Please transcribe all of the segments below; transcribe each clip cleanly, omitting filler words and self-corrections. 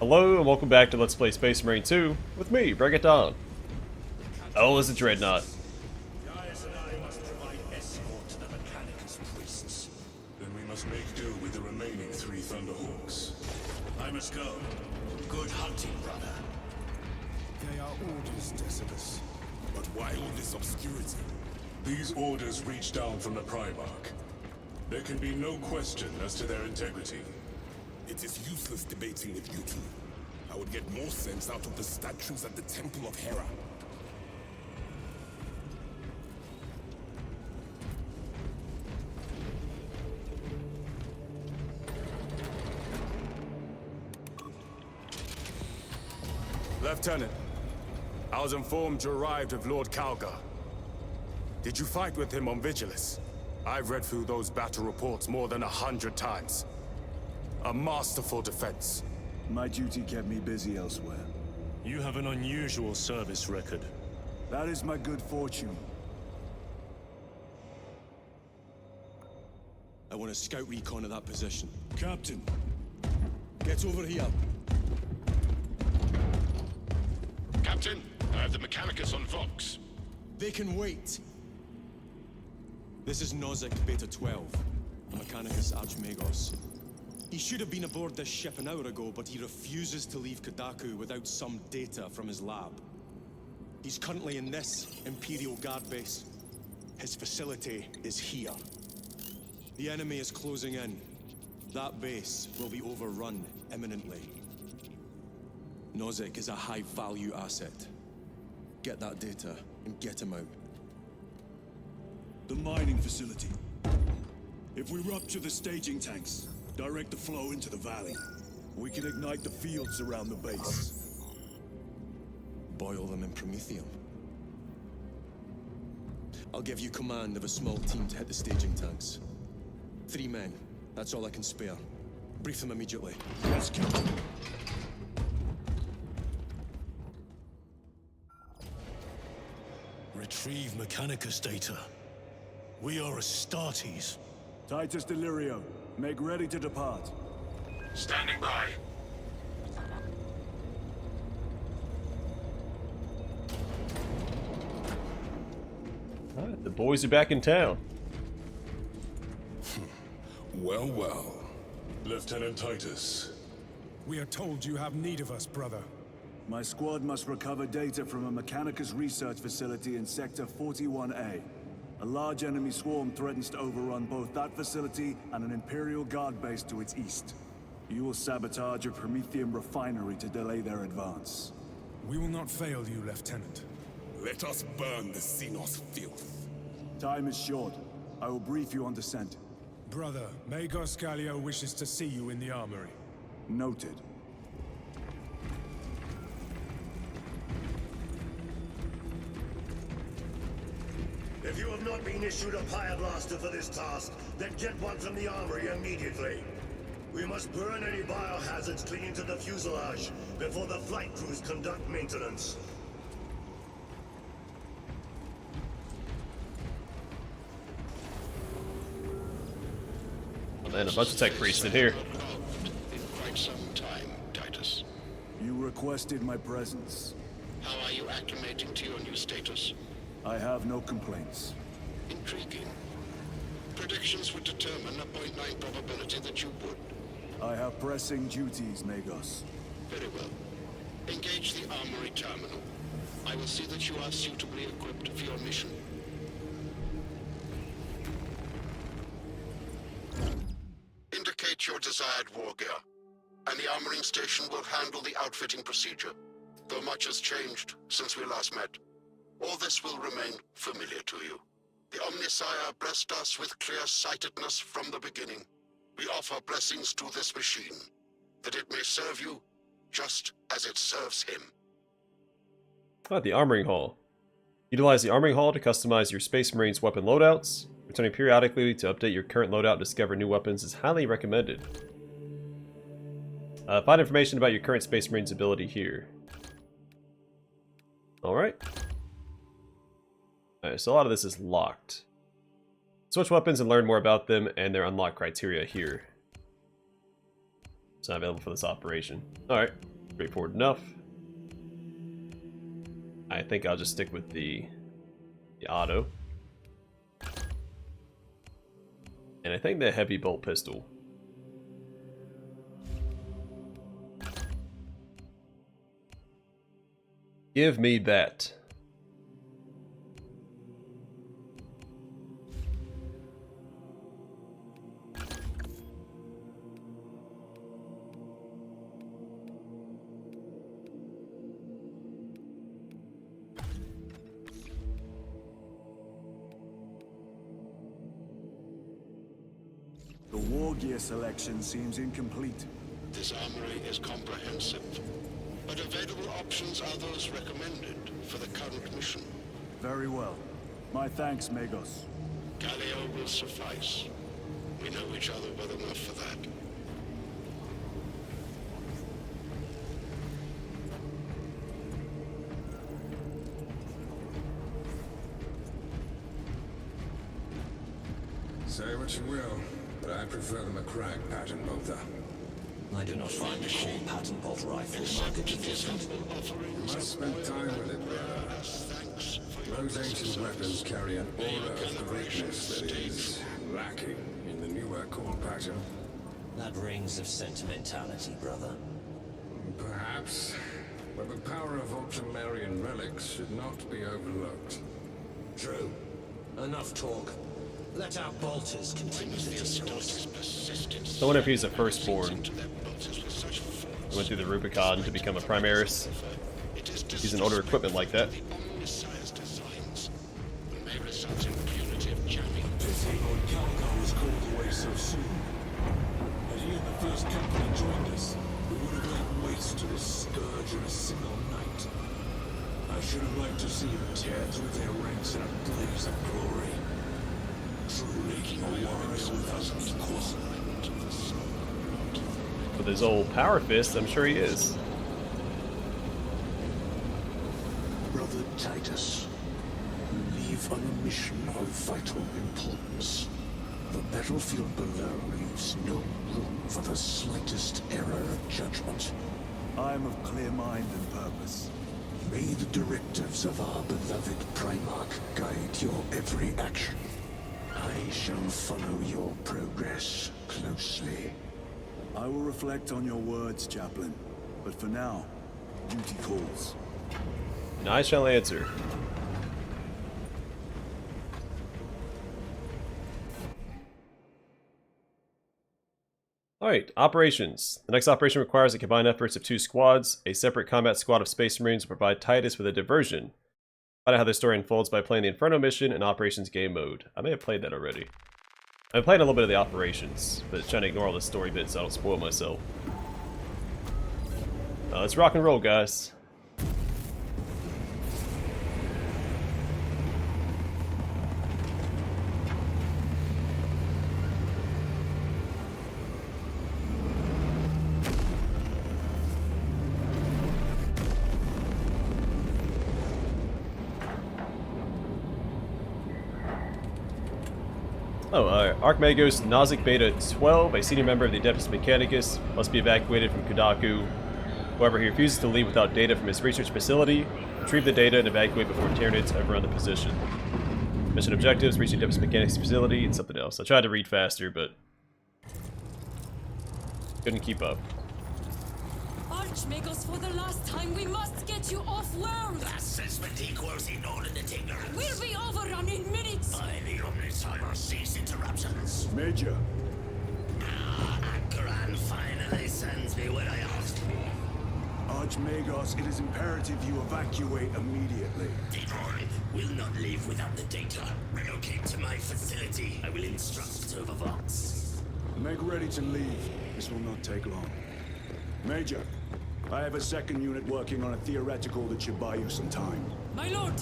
Hello and welcome back to Let's Play Space Marine 2 with me, BringItDon. Oh, it's a dreadnought. Gaius and I must provide escort to the Mechanicus priests. Then we must make do with the remaining 3 Thunderhawks. I must go. Good hunting, brother. They are orders, Decimus. But why all this obscurity? These orders reach down from the Primarch. There can be no question as to their integrity. It is useless debating with you two. I would get more sense out of the statues at the Temple of Hera. Lieutenant, I was informed you arrived with Lord Kalgar. Did you fight with him on Vigilus? I've read through those battle reports more than 100 times. A masterful defense. My duty kept me busy elsewhere. You have an unusual service record. That is my good fortune. I want a scout recon of that position. Captain, Get over here. Captain, I have the Mechanicus on Vox. They can wait. This is Nozick Beta 12, Mechanicus Archmagos. He should have been aboard this ship an hour ago, but he refuses to leave Kadaku without some data from his lab. He's currently in this Imperial Guard base. His facility is here. The enemy is closing in. That base will be overrun imminently. Nozick is a high-value asset. Get that data and get him out. The mining facility. If we rupture the staging tanks, direct the flow into the valley, we can ignite the fields around the base. Boil them in promethium. I'll give you command of a small team to hit the staging tanks. 3 men. That's all I can spare. Brief them immediately. Yes, Captain. retrieve Mechanicus data. We are Astartes. Titus Delirio, make ready to depart. Standing by. Alright, the boys are back in town. Well, well. Lieutenant Titus. We are told you have need of us, brother. My squad must recover data from a Mechanicus research facility in Sector 41A. A large enemy swarm threatens to overrun both that facility and an Imperial Guard base to its east. You will sabotage a Promethium refinery to delay their advance. We will not fail you, Lieutenant. Let us burn the Xenos filth. Time is short. I will brief you on descent. Brother, Magos Gallio wishes to see you in the Armory. Noted. If you have not been issued a Pyroblaster for this task, then get one from the Armory immediately. We must burn any biohazards clinging to the fuselage before the flight crews conduct maintenance. Oh man, a bunch of tech priests in here. In quite some time, Titus. You requested my presence. How are you acclimating to your new status? I have no complaints. Intriguing. Predictions would determine a 0.9 probability that you would. I have pressing duties, Magos. Very well. Engage the Armory terminal. I will see that you are suitably equipped for your mission. Indicate your desired war gear, and the armoring station will handle the outfitting procedure. Though much has changed since we last met, all this will remain familiar to you. The Omnisire blessed us with clear-sightedness from the beginning. We offer blessings to this machine, that it may serve you just as it serves him. The Armoring Hall. Utilize the Armoring Hall to customize your Space Marines weapon loadouts. Returning periodically to update your current loadout and discover new weapons is highly recommended. Find information about your current Space Marines ability here. Alright. Alright, so a lot of this is locked. Switch weapons and learn more about them and their unlock criteria here. It's not available for this operation. Alright, straightforward enough. I think I'll just stick with the auto. And I think the heavy bolt pistol. Give me that. The war gear selection seems incomplete. This armory is comprehensive, but available options are those recommended for the current mission. Very well. My thanks, Magos. Galileo will suffice. We know each other well enough for that. Say what you will, but I prefer the McCrack pattern bolter. I do not find the core pattern bolt rifle market efficient. You must spend time with it, brother. Those ancient weapons carry an aura of greatness that is lacking in the newer core pattern. That rings of sentimentality, brother. Perhaps, but the power of ultramarian relics should not be overlooked. True. Enough talk. Let our bolters continue the discourse. I wonder if he's a firstborn. He went through the Rubicon to become a Primaris. He's an older equipment like that. Pity Lord Calgar was called away so soon. Had he and the first company joined us, we would have laid waste to this scourge in a single night. I should have liked to see him tear through their ranks in a blaze of glory. Truly, a warrior without equal. With his old power fist, I'm sure he is. Brother Titus, you leave on a mission of vital importance. The battlefield below leaves no room for the slightest error of judgment. I am of clear mind and purpose. May the directives of our beloved Primarch guide your every action. I shall follow your progress closely. I will reflect on your words, Chaplain. But for now, duty calls. And I shall answer. Alright, operations. The next operation requires the combined efforts of 2 squads. A separate combat squad of Space Marines will provide Titus with a diversion. Find out how the story unfolds by playing the Inferno mission in Operations Game Mode. I may have played that already. I've played a little bit of the operations, but trying to ignore all the story bits so I don't spoil myself. Let's rock and roll, guys. Archmagos Nozick Beta 12, a senior member of the Adeptus Mechanicus, must be evacuated from Kadaku. However, he refuses to leave without data from his research facility. Retrieve the data and evacuate before Tyranids overrun the position. Mission objectives: reach the Adeptus Mechanicus facility, and something else. I tried to read faster, but couldn't keep up. Archmagos, for the last time, we must get you off-world! Assessment equals inordinate ignorance. We'll be overrun in minutes! By the Omnissiah, cease interruptions. Major. Akran finally sends me what I asked for. Archmagos, it is imperative you evacuate immediately. Detroit will not leave without the data. Relocate to my facility. I will instruct over Vox. Make ready to leave. This will not take long. Major, I have a second unit working on a theoretical that should buy you some time. My lord!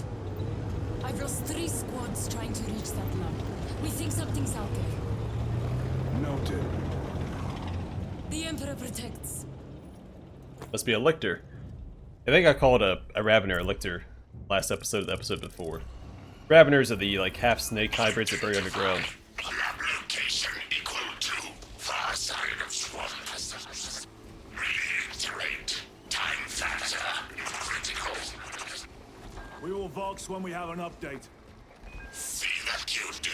I've lost 3 squads trying to reach that lab. We think something's out there. Noted. The Emperor protects. Must be a Lictor. I think I called a Ravener a Lictor last episode of the episode before. Raveners are the like half snake hybrids that bury underground. Lab location equal to far side of swamp. Signal Vox when we have an update. See that you do.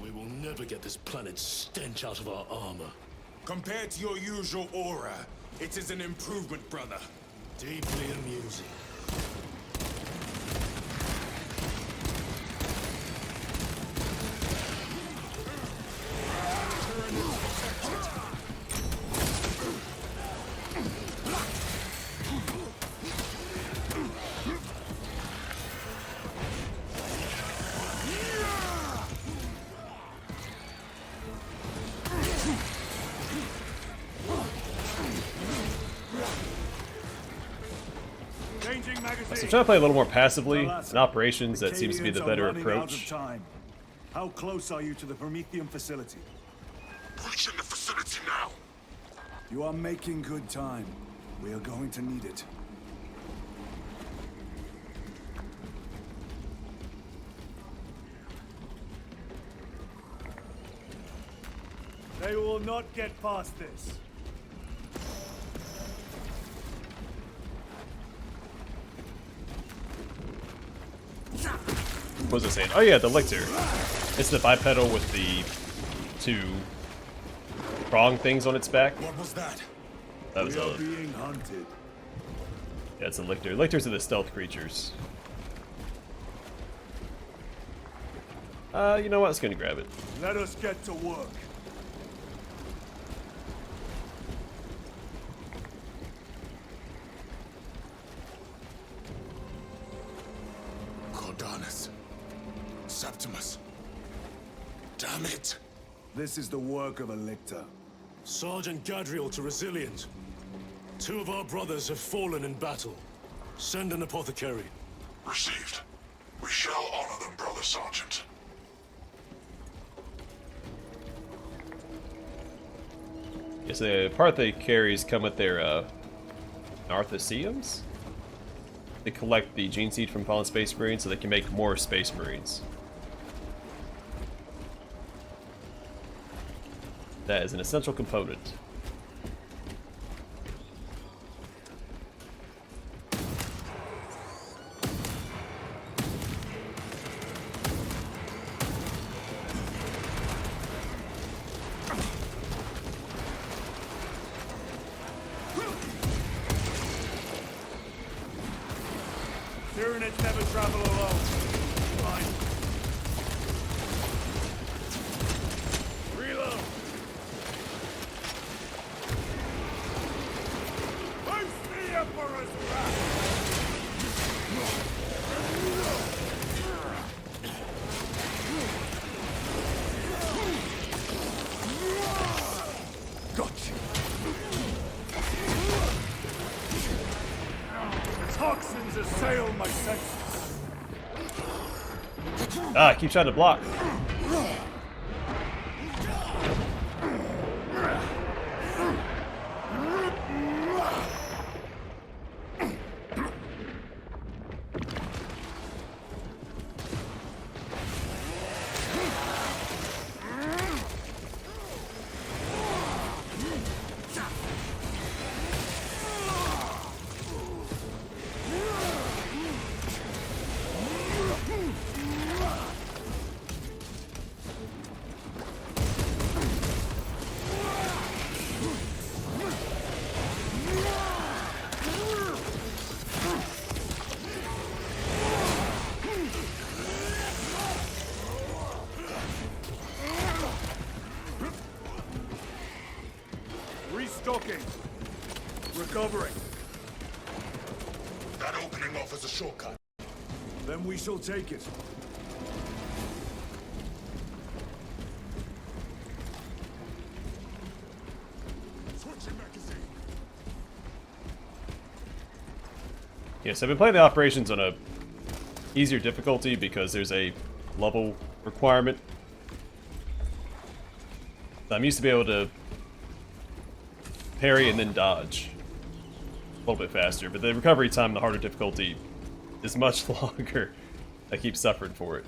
We will never get this planet's stench out of our armor. Compared to your usual aura, it is an improvement, brother. Deeply amusing. So I'm trying to play a little more passively. In operations, that seems to be the better approach. How close are you to the Prometheum facility? Reaching the facility now. You are making good time. We are going to need it. They will not get past this. What was I saying? Oh yeah, the Lictor. It's the bipedal with the two prong things on its back. What was that? That was We are a... being hunted. Yeah, it's a Lictor. Lictors are the stealth creatures. You know what? Let's go and grab it. Let us get to work. Cordanus. Septimus. Damn it! This is the work of a Lictor. Sergeant Gadriel to Resilient. 2 of our brothers have fallen in battle. Send an apothecary. Received. We shall honor them, Brother Sergeant. Yes, the part they carries come with their Nartheciums. They collect the gene seed from fallen space marines so they can make more space marines. That is an essential component. Tyranids never travel alone. Fine. Reload. Face the Emperor's wrath. Gotcha. Toxins assail my senses. Ah, I keep trying to block. Restocking. Recovering. That opening offers a shortcut. Then we shall take it. Switching magazine. Yes, I've been playing the operations on a easier difficulty because there's a level requirement. I'm used to be able to parry and then dodge a little bit faster, but the recovery time, the harder difficulty, is much longer. I keep suffering for it.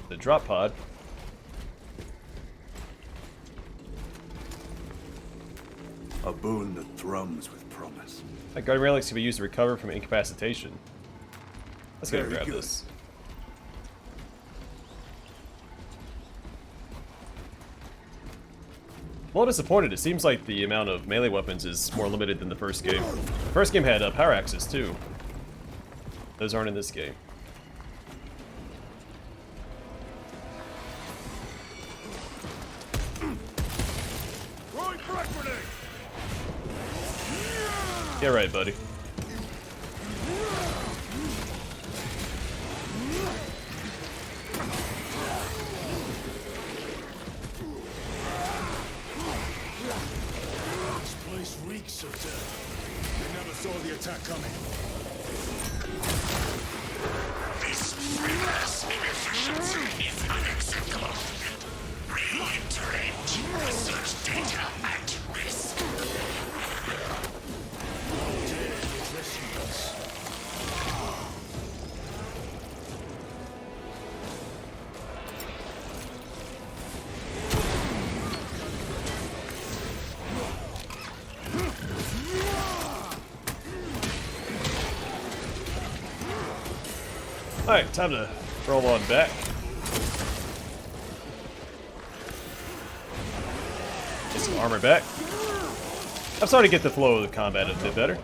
the drop pod. A boon that thrums with promise. That guard relics can be used to recover from incapacitation. Let's go Very grab good. this. I'm a little disappointed. It seems like the amount of melee weapons is more limited than the first game. The first game had power axes too. Those aren't in this game. Yeah, right, buddy. This place reeks of death. They never saw the attack coming. This frivolous inefficiency is unacceptable. Reiterate. Research data at risk. Alright, time to roll on back. Get some armor back. I'm starting to get the flow of the combat a bit better.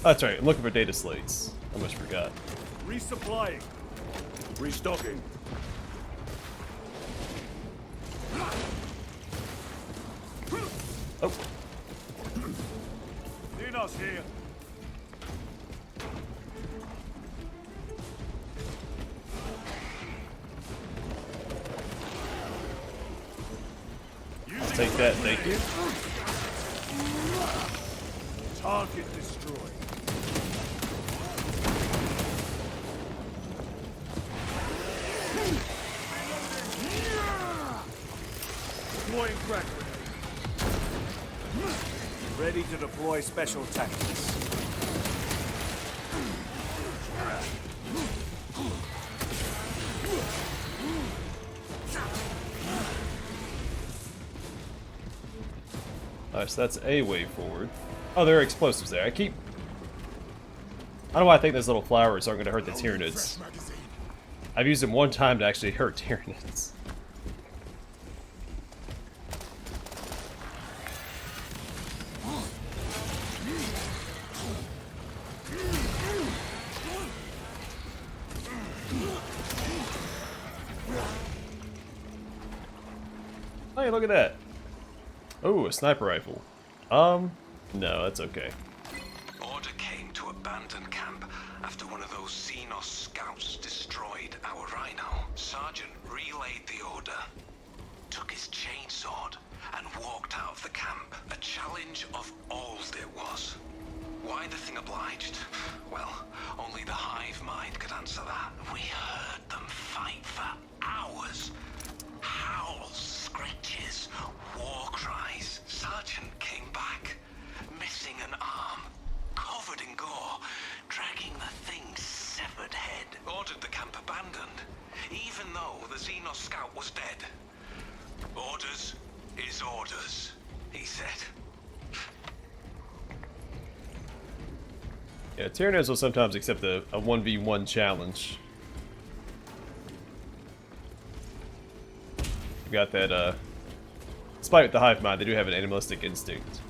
Oh, that's right, I'm looking for data slates. I almost forgot. Resupplying. Restocking. Oh. Dinos here. Take that, thank you. Target destroyed. Deploying crack grenade. Ready to deploy special tactics. Alright, so that's a way forward. Oh, there are explosives there. I don't know why I think those little flowers aren't going to hurt the Tyranids. I've used them one time to actually hurt Tyranids. Hey, look at that. Oh, a sniper rifle. No, that's okay. Order came to abandon camp after one of those Xenos scouts destroyed our rhino. Sergeant relayed the order, took his chainsword, and walked out of the camp. A challenge of old it was. Why the thing obliged? Well, only the hive mind could answer that. We heard them fight for hours. Howls, screeches, war cries. Sergeant came back, missing an arm, covered in gore, dragging the thing's severed head. Ordered the camp abandoned, even though the Xenos scout was dead. Orders is orders, he said. Yeah, Tyranids will sometimes accept a 1v1 challenge. We got that, despite the hive mind, they do have an animalistic instinct.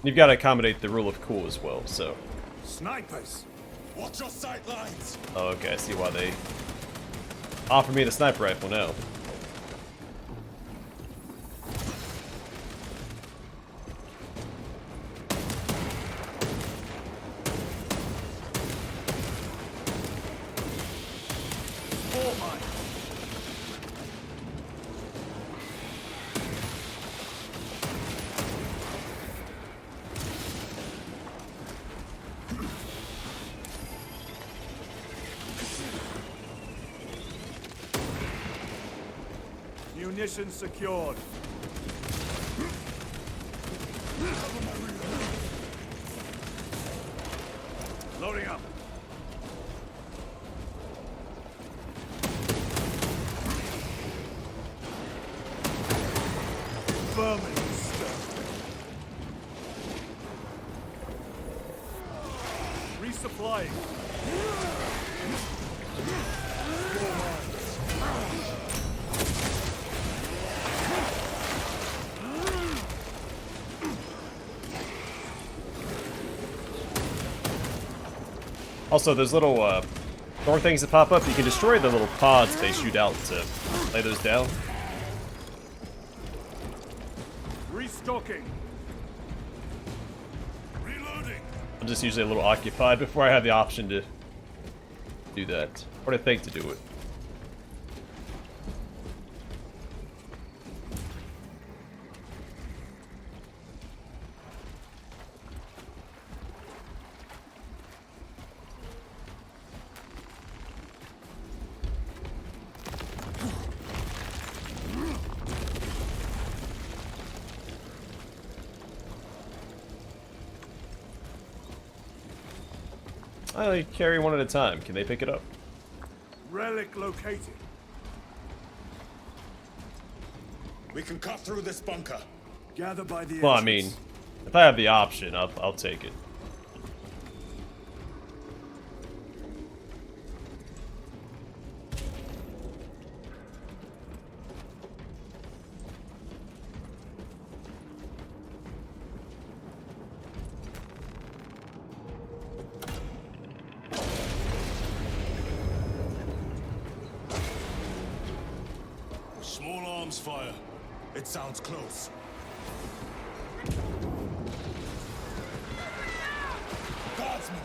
You've got to accommodate the rule of cool as well, so. Snipers! Watch your sight lines! Oh, okay, I see why they offer me the sniper rifle now. Munitions secured. Loading up. Vermin stuff. Resupplying. Also, those little thorn things that pop up, you can destroy the little pods they shoot out to lay those down. Restocking. Reloading. I'm just usually a little occupied before I have the option to do that, or to think to do it. I carry one at a time. Can they pick it up? Relic located. We can cut through this bunker. Gather by the Well, I mean, if I have the option, I'll take it. Small arms fire. It sounds close. Guardsmen!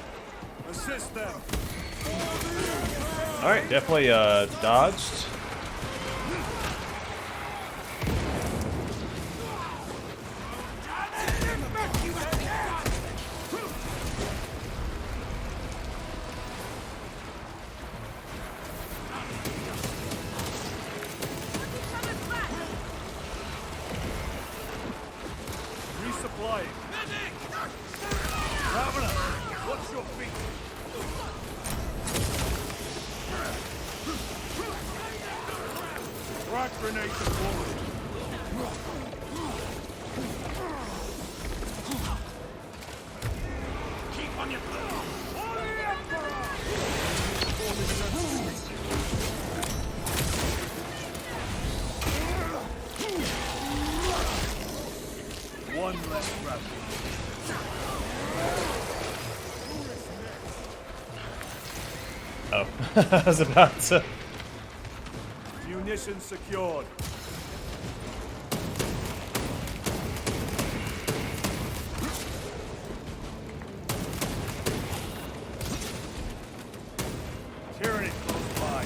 Assist them. Alright, definitely dodged. Resupplying. Traveler, watch your feet. Frag grenade deployed. Keep on your one less grab. Oh, I was about to. Munitions secured. Tyranid close by.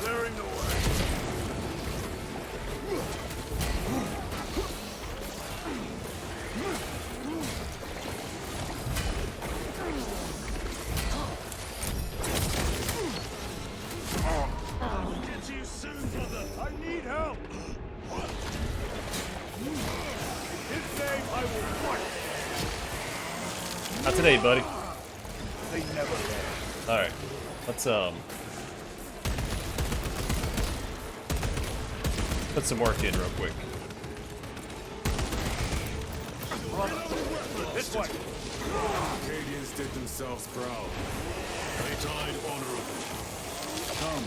Clearing the way. I'll get to you soon, brother. I need help. In his name, I will fight. Not today, buddy. They never get. Alright. Let's put some work in real quick. This way. Acadians did themselves proud. They died honorably. Come.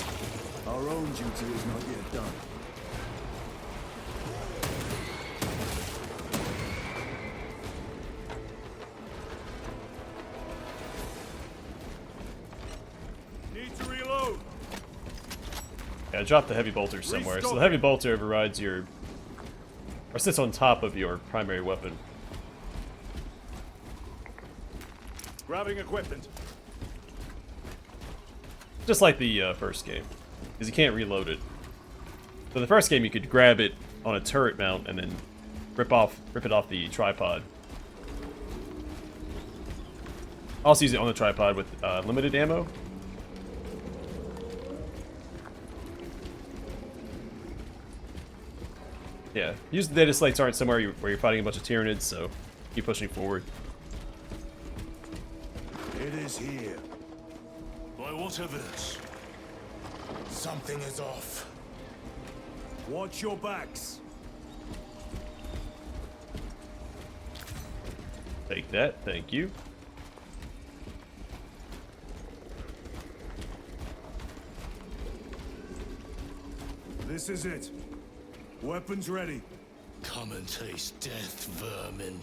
Our own duty is not yet done. Need to reload. Yeah, I dropped the heavy bolter somewhere. So the heavy bolter overrides your, or sits on top of your primary weapon. Grabbing equipment. Just like the first game, because you can't reload it. So the first game you could grab it on a turret mount and then rip it off the tripod. Also use it on the tripod with limited ammo. Yeah, use the data slates aren't somewhere where you're fighting a bunch of Tyranids, so keep pushing forward. It is here. By what evidence? Something is off. Watch your backs. Take that, thank you. This is it. Weapons ready. Come and taste death, vermin.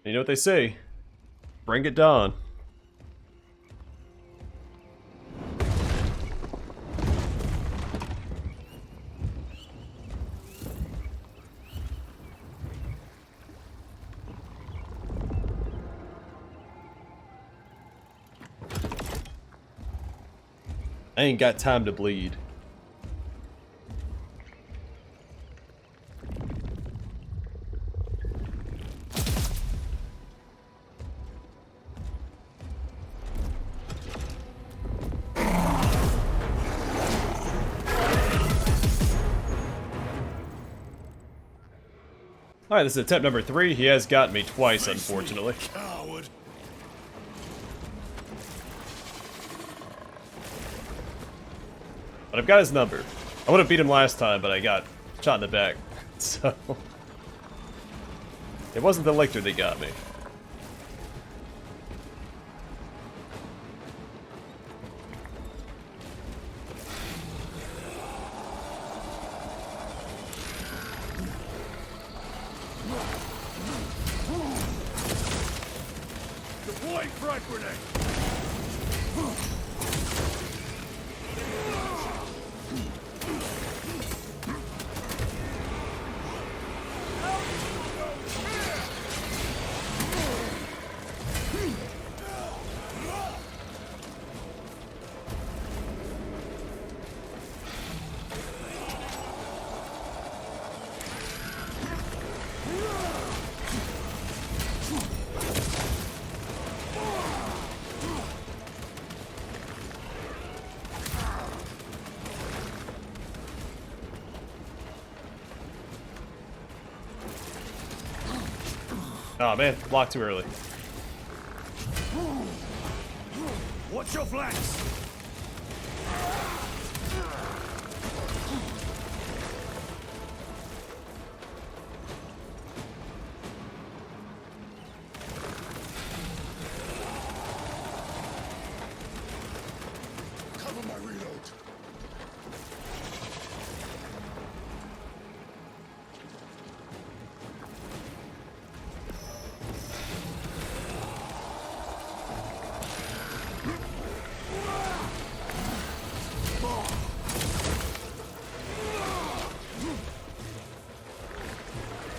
You know what they say? Bring it Dawn. I ain't got time to bleed. Alright, this is attempt number 3. He has gotten me twice, unfortunately. Coward. But I've got his number. I would have beat him last time, but I got shot in the back. So... it wasn't the Lictor that got me. Deploy frag grenade. Oh man, blocked too early. Watch your flanks. Cover my reload.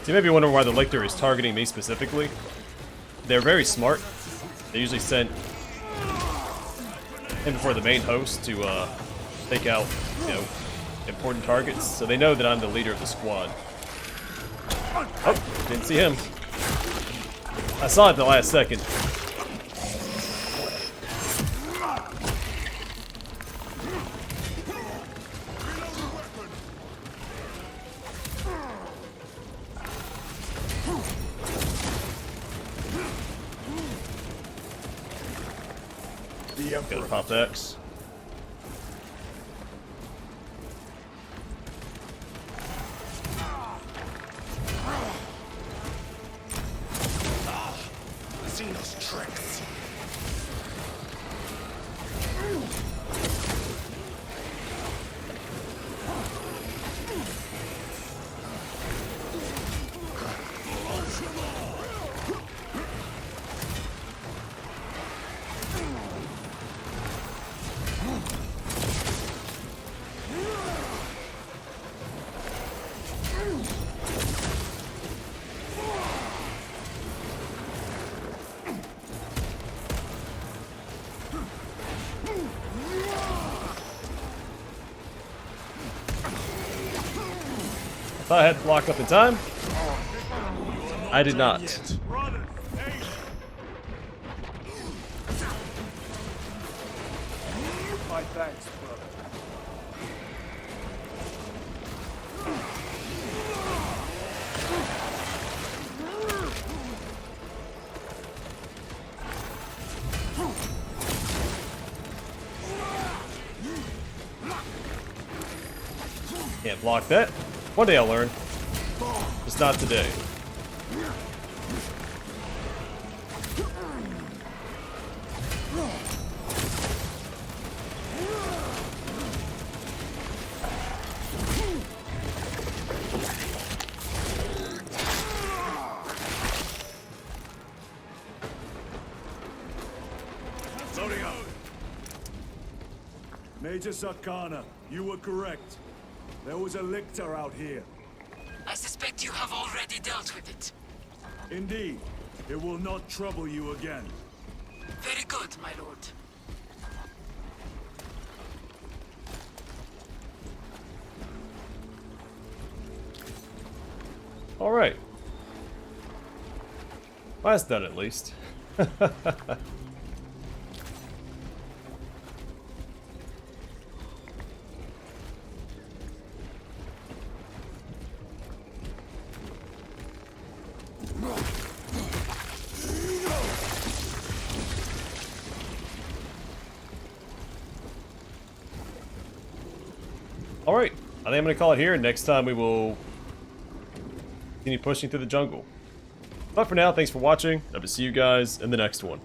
So you may be wondering why the Lictor is targeting me specifically. They're very smart. They usually send him before the main host to take out, you know, important targets. So they know that I'm the leader of the squad. Oh, didn't see him. I saw it the last second. Gotta pop that. Seen those tricks. Thought I had to block up in time. I did not. My thanks, brother. Can't block that. One day I'll learn. Just not today. Major Sakana, you were correct. There was a Lictor out here. I suspect you have already dealt with it. Indeed. It will not trouble you again. Very good, my lord. Alright. Well, that's done at least. Alright, I think I'm going to call it here. Next time we will continue pushing through the jungle. But for now, thanks for watching. I will see you guys in the next one.